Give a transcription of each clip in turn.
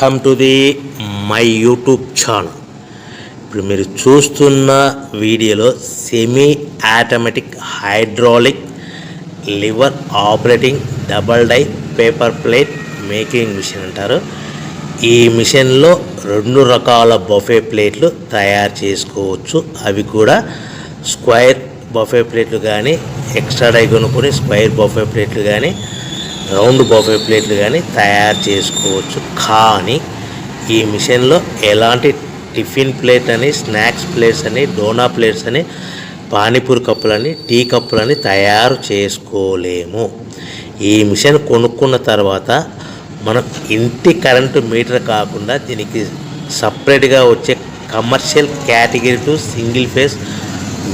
Come to the my YouTube channel. ఇప్పుడు మీరు చూస్తున్న వీడియోలో semi automatic hydraulic lever operating double die paper plate making machine అంటారు. ఈ మిషన్లో 2 రకాల బఫే ప్లేట్లు తయారు చేసుకోవచ్చు. అవి కూడా స్క్వేర్ బఫే ప్లేట్లు కానీ, ఎక్స్ట్రా డై కొనుక్కొని స్క్వేర్ బఫే ప్లేట్లు కానీ, రౌండ్ బఫే ప్లేట్లు కానీ తయారు చేసుకోవచ్చు. కానీ ఈ మిషన్లో ఎలాంటి టిఫిన్ ప్లేట్ అని, స్నాక్స్ ప్లేట్స్ అని, డోనా ప్లేట్స్ అని, పానీపూరి కప్పులని, టీ కప్పులని తయారు చేసుకోలేము. ఈ మిషన్ కొనుక్కున్న తర్వాత మనం ఇంటి కరెంటు మీటర్ కాకుండా దీనికి సపరేట్గా వచ్చే commercial category to single phase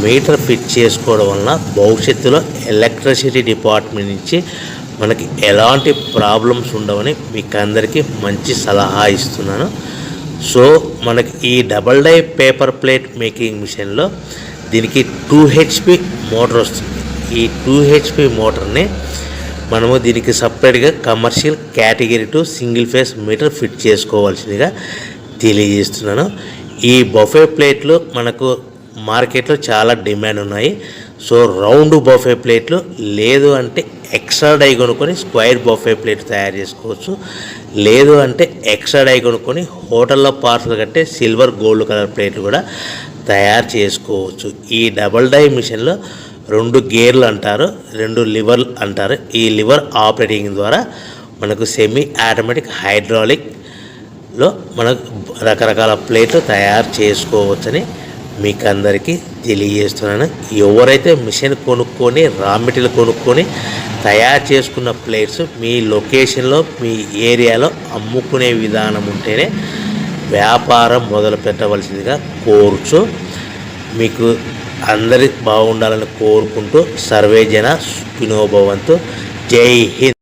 metre fit చేసుకోవడం వలన భవిష్యత్తులో ఎలక్ట్రిసిటీ డిపార్ట్మెంట్ నుంచి మనకి ఎలాంటి ప్రాబ్లమ్స్ ఉండవని మీకు అందరికీ మంచి సలహా ఇస్తున్నాను. సో మనకి ఈ double die paper plate making మిషన్లో దీనికి 2 HP మోటార్ వస్తుంది. ఈ 2 HP మోటార్ని మనము దీనికి సపరేట్గా commercial category to single phase metre fit చేసుకోవాల్సిందిగా తెలియజేస్తున్నాను. ఈ బఫే ప్లేట్లు మనకు మార్కెట్లో చాలా డిమాండ్ ఉన్నాయి. సో రౌండ్ బఫే ప్లేట్లు లేదు అంటే ఎక్స్ట్రా డై కొనుక్కొని స్క్వేర్ బఫే ప్లేట్ తయారు చేసుకోవచ్చు. లేదు అంటే ఎక్స్ట్రా డై కొనుక్కొని హోటల్లో పార్సల్ కట్టే సిల్వర్ గోల్డ్ కలర్ ప్లేట్లు కూడా తయారు చేసుకోవచ్చు. ఈ డబల్ డై మిషన్లో 2 గేర్లు అంటారు, 2 లివర్లు అంటారు. ఈ లివర్ ఆపరేటింగ్ ద్వారా మనకు సెమీ ఆటోమేటిక్ హైడ్రాలిక్లో మనకు రకరకాల ప్లేట్లు తయారు చేసుకోవచ్చని మీకు అందరికీ తెలియజేస్తున్నాను. ఎవరైతే మిషన్ కొనుక్కొని రా మెటీరియల్ కొనుక్కొని తయారు చేసుకున్న ప్లేట్స్ మీ లొకేషన్లో మీ ఏరియాలో అమ్ముకునే విధానం ఉంటేనే వ్యాపారం మొదలు పెట్టవలసిందిగా కోరుచు. మీకు అందరి బాగుండాలని కోరుకుంటూ సర్వే జన సుఖినో భవంతు. జై హింద్.